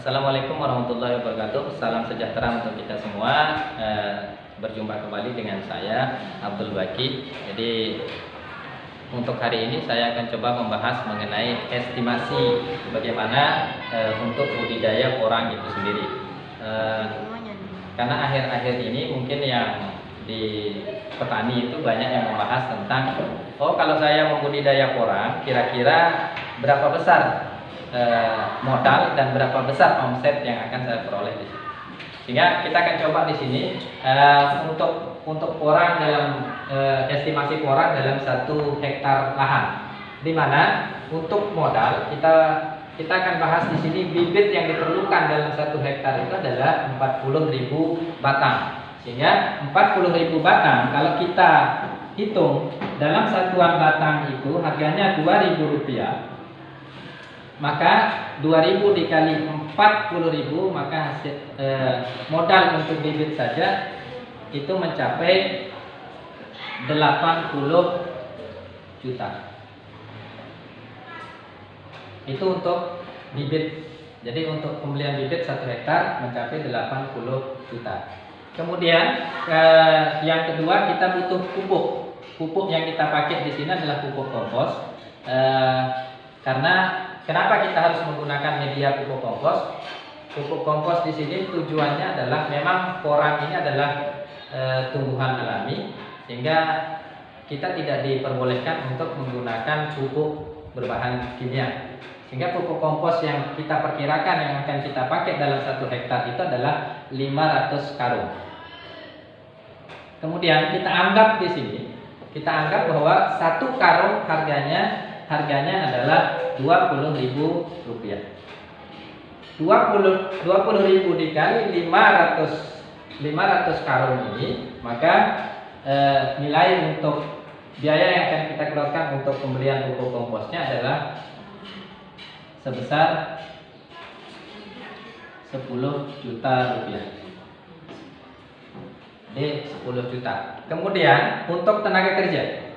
Assalamualaikum warahmatullahi wabarakatuh. Salam sejahtera untuk kita semua. Berjumpa kembali dengan saya Abdul Baki. Jadi untuk hari ini saya akan coba membahas mengenai estimasi bagaimana untuk budidaya porang itu sendiri. Karena akhir-akhir ini mungkin yang di petani itu banyak yang membahas tentang kalau saya membudidaya porang kira-kira berapa besar modal dan berapa besar omset yang akan saya peroleh di sini. Sehingga kita akan coba di sini untuk porang dalam estimasi porang dalam 1 hektar lahan. Di mana untuk modal kita akan bahas di sini bibit yang diperlukan dalam 1 hektar itu adalah 40.000 batang. Sehingga 40.000 batang kalau kita hitung dalam satuan batang itu harganya Rp2.000. Maka 2.000 dikali 40.000, maka hasil modal untuk bibit saja itu mencapai 80 juta. Itu untuk bibit. Jadi untuk pembelian bibit 1 hektar mencapai 80 juta. Kemudian yang kedua kita butuh pupuk. Pupuk yang kita pakai di sini adalah pupuk kompos. Karena kenapa kita harus menggunakan media pupuk kompos? Pupuk kompos di sini tujuannya adalah memang porang ini adalah tumbuhan alami, sehingga kita tidak diperbolehkan untuk menggunakan pupuk berbahan kimia. Sehingga pupuk kompos yang kita perkirakan yang akan kita pakai dalam 1 hektar itu adalah 500 karung. Kemudian kita anggap di sini, bahwa 1 karung harganya adalah Rp20.000. 20.000 dikali 500 karung ini, maka nilai untuk biaya yang akan kita keluarkan untuk pembelian pupuk komposnya adalah sebesar Rp10 juta. Jadi 10 juta. Kemudian untuk tenaga kerja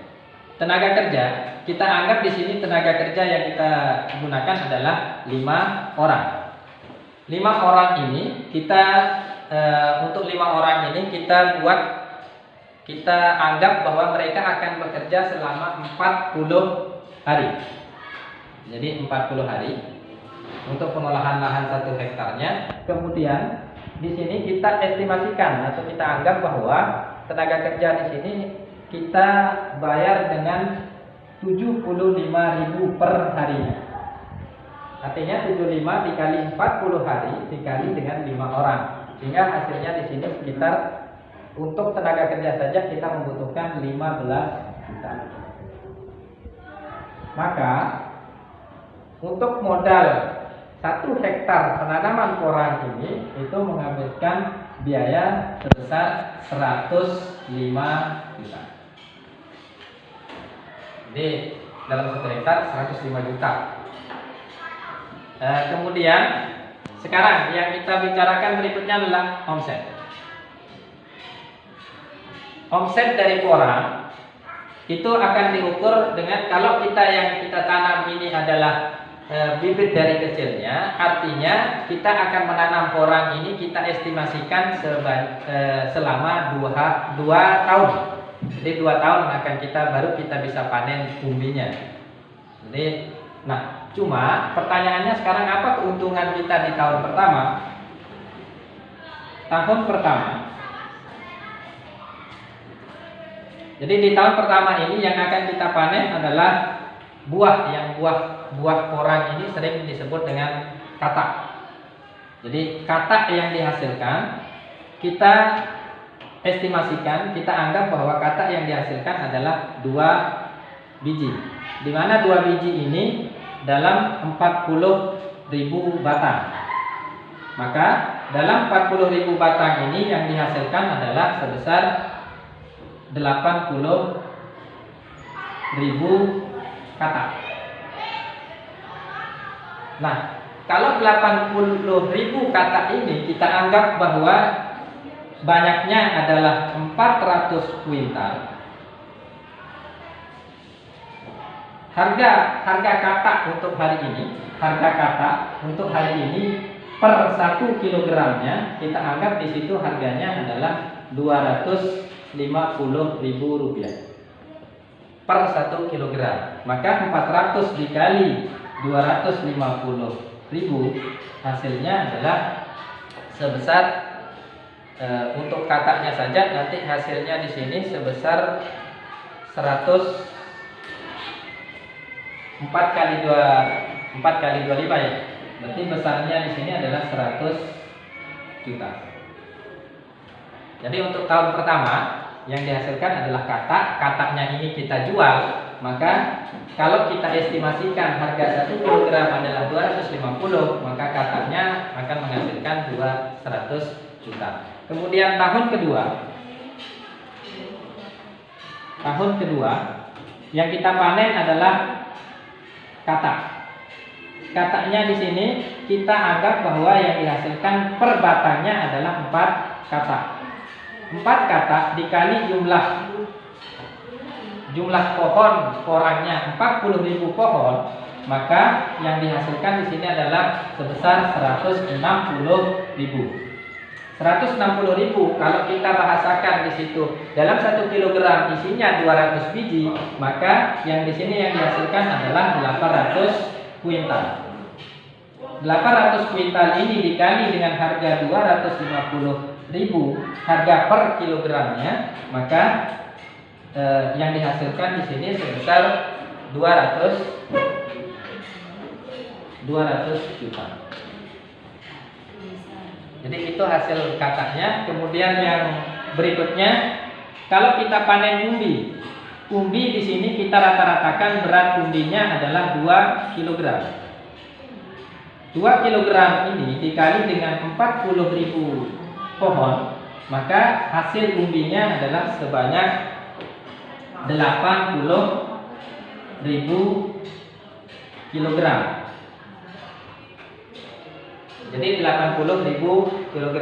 kita anggap di sini tenaga kerja yang kita gunakan adalah 5 orang. 5 orang ini untuk 5 orang ini kita anggap bahwa mereka akan bekerja selama 40 hari. Jadi 40 hari untuk pengolahan lahan 1 hektarnya. Kemudian di sini kita estimasikan atau kita anggap bahwa tenaga kerja di sini kita bayar dengan 75.000 per harinya. Artinya 75 dikali 40 hari dikali dengan 5 orang. Sehingga hasilnya di sini sekitar untuk tenaga kerja saja kita membutuhkan 15 juta. Maka untuk modal 1 hektar penanaman porang ini itu menghabiskan biaya sebesar 105 juta. Jadi dalam 1 hektar 105 juta. Kemudian sekarang yang kita bicarakan berikutnya adalah omset. Omset dari porang itu akan diukur dengan kalau yang kita tanam ini adalah bibit dari kecilnya, artinya kita akan menanam porang ini kita estimasikan selama 2 tahun. Jadi 2 tahun baru kita bisa panen umbinya. Jadi, cuma pertanyaannya sekarang apa keuntungan kita di tahun pertama? Jadi di tahun pertama ini yang akan kita panen adalah buah porang ini sering disebut dengan katak. Jadi katak yang dihasilkan kita estimasikan, kita anggap bahwa katak yang dihasilkan adalah 2 biji. Di mana 2 biji ini dalam 40.000 batang. Maka dalam 40.000 batang ini yang dihasilkan adalah sebesar 80.000 katak. Kalau 80.000 katak ini kita anggap bahwa banyaknya adalah 400 kuintal. Harga katak untuk hari ini per 1 kilogramnya kita anggap di situ harganya adalah Rp250.000 per 1 kilogram. Maka 400 dikali 250.000 hasilnya adalah sebesar untuk kataknya saja nanti hasilnya di sini sebesar 4 kali 25 ya. Berarti besarnya di sini adalah 100 juta. Jadi untuk tahun pertama yang dihasilkan adalah kataknya ini kita jual, maka kalau kita estimasikan harga 1 kg adalah 250, maka kataknya akan menghasilkan 200 juta. Kemudian tahun kedua yang kita panen adalah katak. Kataknya di sini kita anggap bahwa yang dihasilkan per batangnya adalah 4 katak. 4 katak dikali jumlah pohon porangnya 40.000 pohon, maka yang dihasilkan di sini adalah sebesar 160.000. 160.000 kalau kita bahasakan di situ dalam 1 kilogram isinya 200 biji, maka yang di sini yang dihasilkan adalah 800 kuintal. 800 kuintal ini dikali dengan harga 250.000 harga per kilogramnya, maka yang dihasilkan di sini sebesar 200 juta. Jadi itu hasil kataknya. Kemudian yang berikutnya, kalau kita panen umbi di sini kita rata-ratakan berat umbinya adalah 2 kg. 2 kg ini dikali dengan 40.000 pohon, maka hasil umbinya adalah sebanyak 80.000 kg. Jadi 80.000 kg.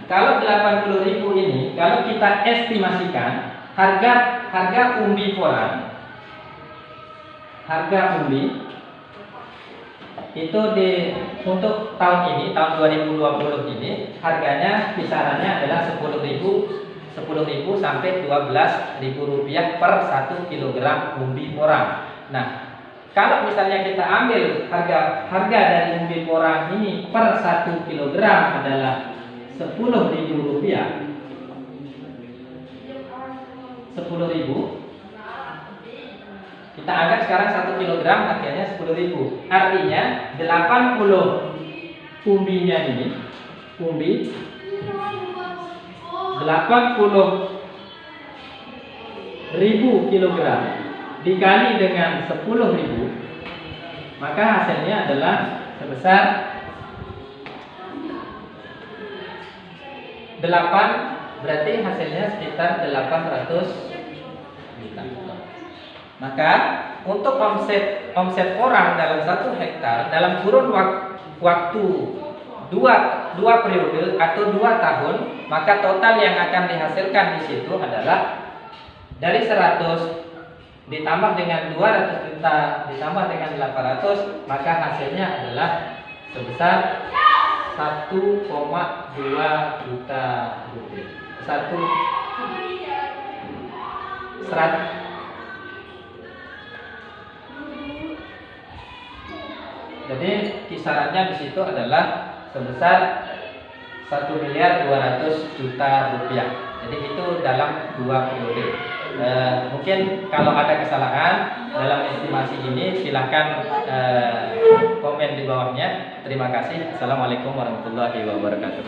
Kalau 80.000 ini kalau kita estimasikan harga umbi porang, harga umbi itu untuk tahun ini, tahun 2020 ini harganya kisarannya adalah 10.000 sampai 12.000 rupiah per 1 kg umbi porang. Nah, kalau misalnya kita ambil harga dari umbi porang ini per 1 kg adalah 10.000 rupiah, 10.000, kita anggap sekarang 1 kg harganya 10.000. Artinya 80 umbinya ini, umbi 80.000 kilogram dikali dengan 10.000, maka hasilnya adalah sebesar 8, berarti hasilnya sekitar 800 juta. Maka untuk omset orang dalam 1 hektar dalam kurun waktu 2 periode atau 2 tahun, maka total yang akan dihasilkan di situ adalah dari 100 ditambah dengan 200 juta ditambah dengan 800, maka hasilnya adalah sebesar 1,2 juta rupiah. Jadi kisarannya di situ adalah sebesar 1.200.000.000 rupiah. Jadi itu dalam 2 periode. Mungkin kalau ada kesalahan dalam estimasi ini silahkan komen di bawahnya. Terima kasih. Assalamualaikum warahmatullahi wabarakatuh.